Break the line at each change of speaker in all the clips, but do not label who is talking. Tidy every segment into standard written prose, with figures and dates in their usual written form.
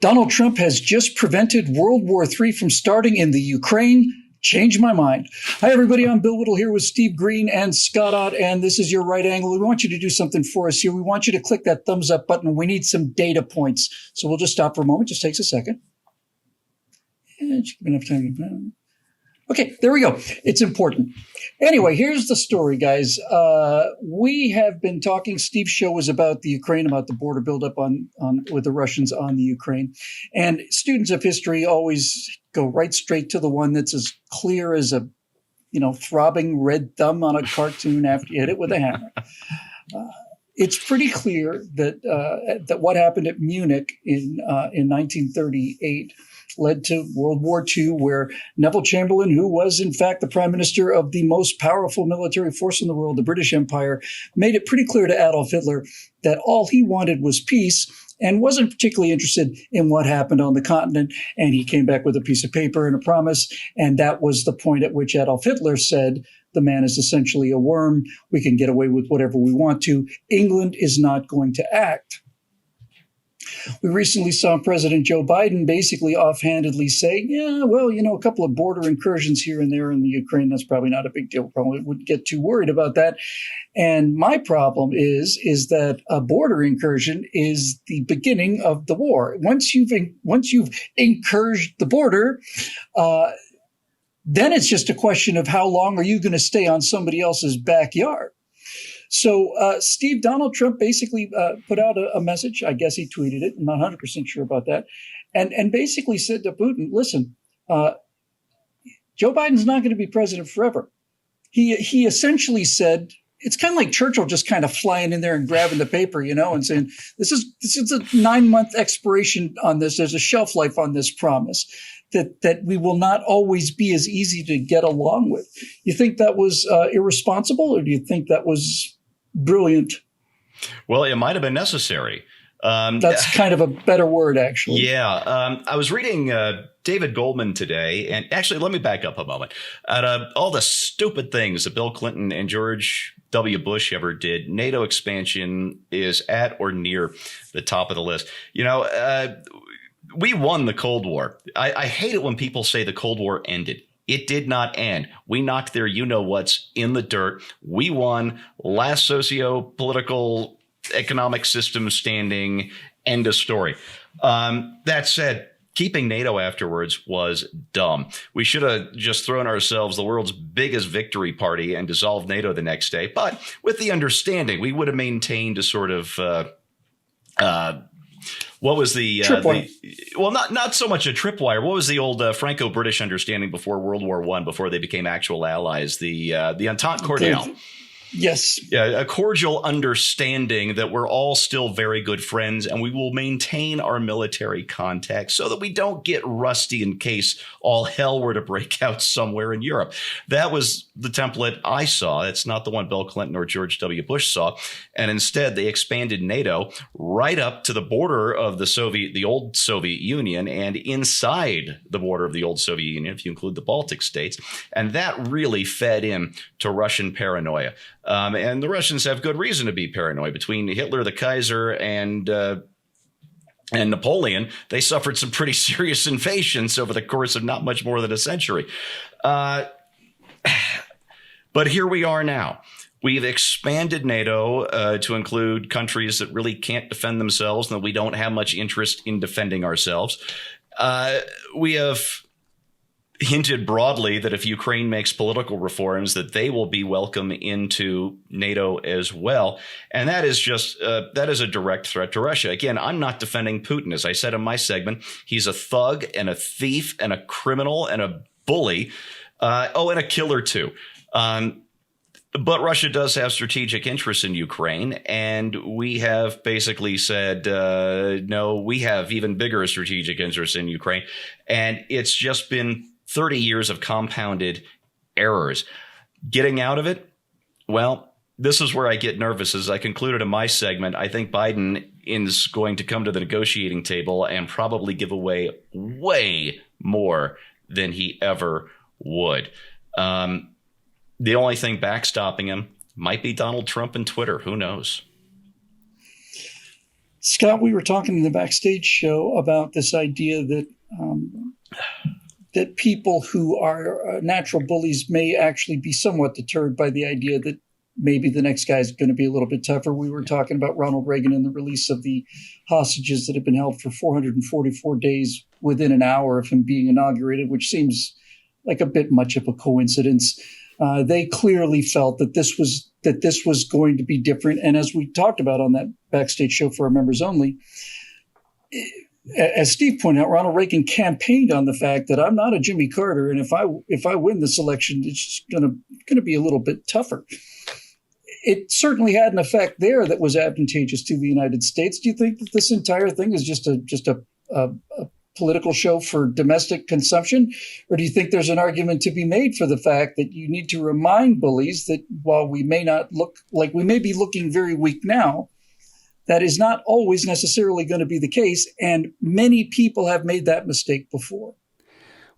Donald Trump has just prevented World War III from starting in the Ukraine. Change my mind. Hi, everybody. I'm Bill Whittle here with Steve Green and Scott Ott, and this is Your Right Angle. We want you to do something for us here. We want you to click that thumbs up button. We need some data points. So we'll just stop for a moment. Just takes a second. And just give enough time. Okay, there we go. It's important. Anyway, here's the story, guys. We have been talking. Steve's show was about the Ukraine, about the border buildup on with the Russians on the Ukraine. And students of history always go right straight to the one that's as clear as a, throbbing red thumb on a cartoon after you hit it with a hammer. It's pretty clear that what happened at Munich in 1938 led to World War II, where Neville Chamberlain, who was in fact the prime minister of the most powerful military force in the world, the British Empire, made it pretty clear to Adolf Hitler that all he wanted was peace and wasn't particularly interested in what happened on the continent. And he came back with a piece of paper and a promise. And that was the point at which Adolf Hitler said, the man is essentially a worm. We can get away with whatever we want to. England is not going to act. We recently saw President Joe Biden basically offhandedly say, a couple of border incursions here and there in the Ukraine, that's probably not a big deal. Probably wouldn't get too worried about that. And my problem is that a border incursion is the beginning of the war. Once you've incurged the border, then it's just a question of how long are you going to stay on somebody else's backyard. So, Steve, Donald Trump basically put out a message. I guess he tweeted it. I'm not 100% sure about that. And basically said to Putin, listen, Joe Biden's not going to be president forever. He essentially said, it's kind of like Churchill just kind of flying in there and grabbing the paper, and saying, this is a 9-month expiration on this. There's a shelf life on this promise that we will not always be as easy to get along with. You think that was irresponsible, or do you think that was brilliant?
Well, it might have been necessary.
That's kind of a better word, actually.
Yeah. I was reading David Goldman today, and actually, let me back up a moment. Out of all the stupid things that Bill Clinton and George W. Bush ever did, NATO expansion is at or near the top of the list. We won the Cold War. I hate it when people say the Cold War ended. It did not end. We knocked their you-know-whats in the dirt. We won. Last socio-political economic system standing. End of story. That said, keeping NATO afterwards was dumb. We should have just thrown ourselves the world's biggest victory party and dissolved NATO the next day. But with the understanding, we would have maintained a sort of what was the not so much a tripwire. What was the old Franco-British understanding before World War I, before they became actual allies? The Entente Cordiale.
Yes.
Yeah, a cordial understanding that we're all still very good friends and we will maintain our military contacts so that we don't get rusty in case all hell were to break out somewhere in Europe. That was the template I saw. It's not the one Bill Clinton or George W. Bush saw. And instead, they expanded NATO right up to the border of the old Soviet Union and inside the border of the old Soviet Union, if you include the Baltic states. And that really fed in to Russian paranoia. And the Russians have good reason to be paranoid. Between Hitler, the Kaiser, and Napoleon, they suffered some pretty serious invasions over the course of not much more than a century. But here we are now. We've expanded NATO to include countries that really can't defend themselves and that we don't have much interest in defending ourselves. We have hinted broadly that if Ukraine makes political reforms, that they will be welcome into NATO as well. And that is just that is a direct threat to Russia. Again, I'm not defending Putin. As I said in my segment, he's a thug and a thief and a criminal and a bully. And a killer, too. But Russia does have strategic interests in Ukraine, and we have basically said, no, we have even bigger strategic interests in Ukraine. And it's just been 30 years of compounded errors. Getting out of it, well, this is where I get nervous. As I concluded in my segment, I think Biden is going to come to the negotiating table and probably give away way more than he ever would. The only thing backstopping him might be Donald Trump and Twitter. Who knows?
Scott, we were talking in the backstage show about this idea that that people who are natural bullies may actually be somewhat deterred by the idea that maybe the next guy is going to be a little bit tougher. We were talking about Ronald Reagan and the release of the hostages that have been held for 444 days within an hour of him being inaugurated, which seems like a bit much of a coincidence. They clearly felt that this was going to be different. And as we talked about on that backstage show for our members only, as Steve pointed out, Ronald Reagan campaigned on the fact that I'm not a Jimmy Carter, and if I win this election, it's going to be a little bit tougher. It certainly had an effect there that was advantageous to the United States. Do you think that this entire thing is just a political show for domestic consumption, or do you think there's an argument to be made for the fact that you need to remind bullies that while we may not look like we may be looking very weak now, that is not always necessarily going to be the case, and many people have made that mistake before?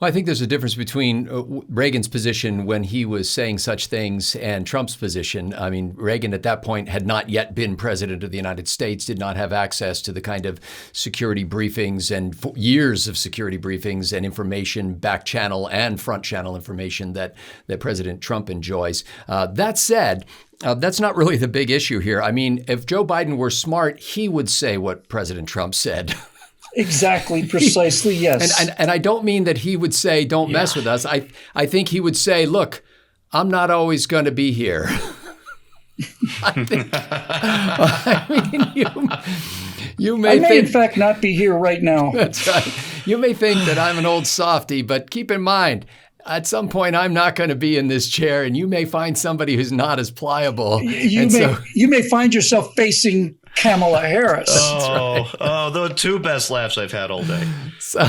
Well, I think there's a difference between Reagan's position when he was saying such things and Trump's position. I mean, Reagan at that point had not yet been president of the United States, did not have access to the kind of security briefings and years of security briefings and information, back channel and front channel information that President Trump enjoys. That said, that's not really the big issue here. I mean, if Joe Biden were smart, he would say what President Trump said.
Exactly, precisely, yes.
And I don't mean that he would say, don't mess with us. I think he would say, look, I'm not always going to be here. You may think,
in fact, not be here right now.
That's right. You may think that I'm an old softy, but keep in mind, at some point, I'm not going to be in this chair, and you may find somebody who's not as pliable.
You may find yourself facing Kamala Harris.
The two best laughs I've had all day.
So,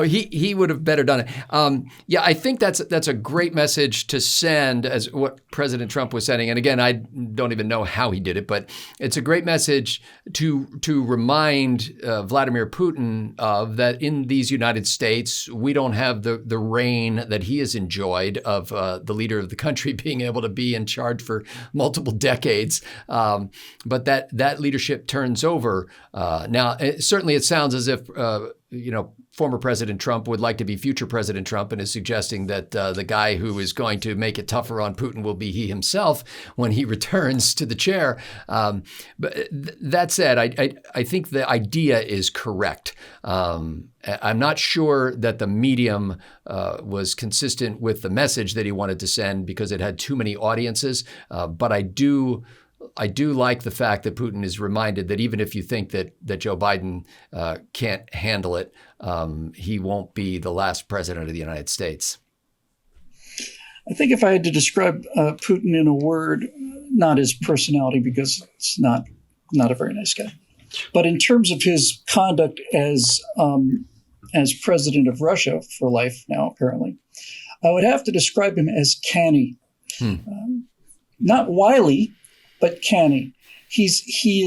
he would have better done it. I think that's a great message to send, as what President Trump was sending. And again, I don't even know how he did it, but it's a great message to remind Vladimir Putin of that in these United States, we don't have the reign that he has enjoyed of the leader of the country being able to be in charge for multiple decades. But that leadership turns over. Now, certainly it sounds as if, former President Trump would like to be future President Trump and is suggesting that the guy who is going to make it tougher on Putin will be he himself when he returns to the chair. But that said, I think the idea is correct. I'm not sure that the medium was consistent with the message that he wanted to send because it had too many audiences. But I do like the fact that Putin is reminded that even if you think that Joe Biden can't handle it, he won't be the last president of the United States.
I think if I had to describe Putin in a word, not his personality, because it's not a very nice guy, but in terms of his conduct as president of Russia for life now, apparently, I would have to describe him as canny. Not wily, but canny. He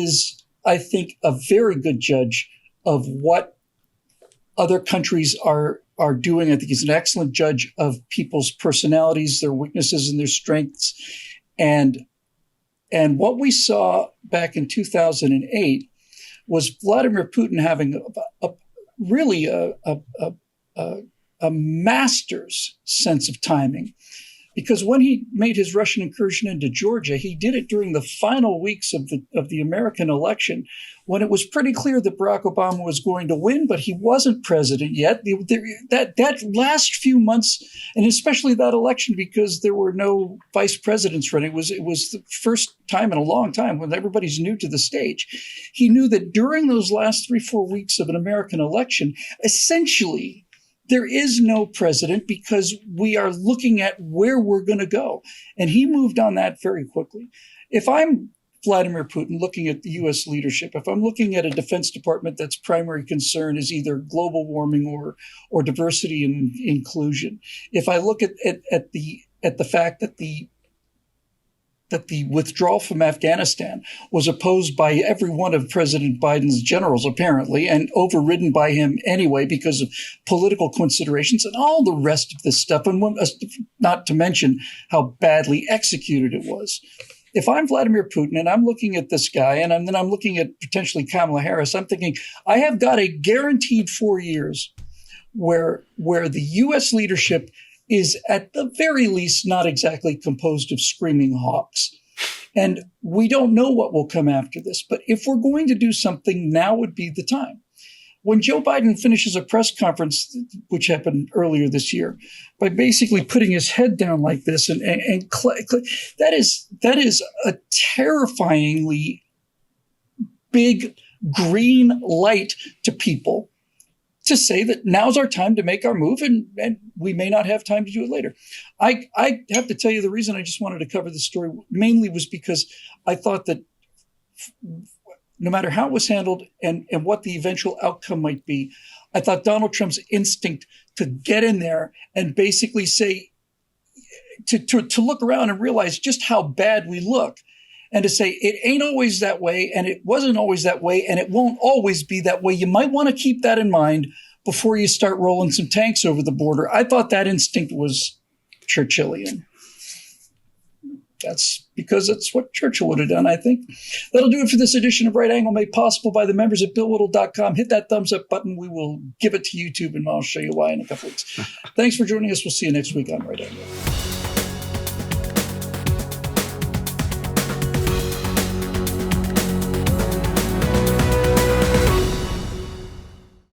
is, I think, a very good judge of what other countries are doing. I think he's an excellent judge of people's personalities, their weaknesses and their strengths. And what we saw back in 2008 was Vladimir Putin having a master's sense of timing. Because when he made his Russian incursion into Georgia, he did it during the final weeks of the American election, when it was pretty clear that Barack Obama was going to win, but he wasn't president yet. That last few months, and especially that election, because there were no vice presidents running, it was the first time in a long time when everybody's new to the stage. He knew that during those last 3-4 weeks of an American election, essentially, there is no president because we are looking at where we're going to go. And he moved on that very quickly. If I'm Vladimir Putin looking at the U.S. leadership, if I'm looking at a Defense Department that's primary concern is either global warming or diversity and inclusion, if I look at the fact that the withdrawal from Afghanistan was opposed by every one of President Biden's generals, apparently, and overridden by him anyway because of political considerations and all the rest of this stuff, and not to mention how badly executed it was. if I'm Vladimir Putin and I'm looking at this guy and then I'm looking at potentially Kamala Harris, I'm thinking, I have got a guaranteed 4 years where the U.S. leadership is at the very least not exactly composed of screaming hawks. And we don't know what will come after this. But if we're going to do something, now would be the time. When Joe Biden finishes a press conference, which happened earlier this year, by basically putting his head down like this, that is a terrifyingly big green light to people to say that now's our time to make our move, and we may not have time to do it later. I have to tell you, the reason I just wanted to cover this story mainly was because I thought that no matter how it was handled and what the eventual outcome might be, I thought Donald Trump's instinct to get in there and basically say, to look around and realize just how bad we look, and to say it ain't always that way, and it wasn't always that way, and it won't always be that way. You might want to keep that in mind before you start rolling some tanks over the border. I thought that instinct was Churchillian. That's because it's what Churchill would have done, I think. That'll do it for this edition of Right Angle, made possible by the members at BillWhittle.com. Hit that thumbs up button. We will give it to YouTube, and I'll show you why in a couple weeks. Thanks for joining us. We'll see you next week on Right Angle.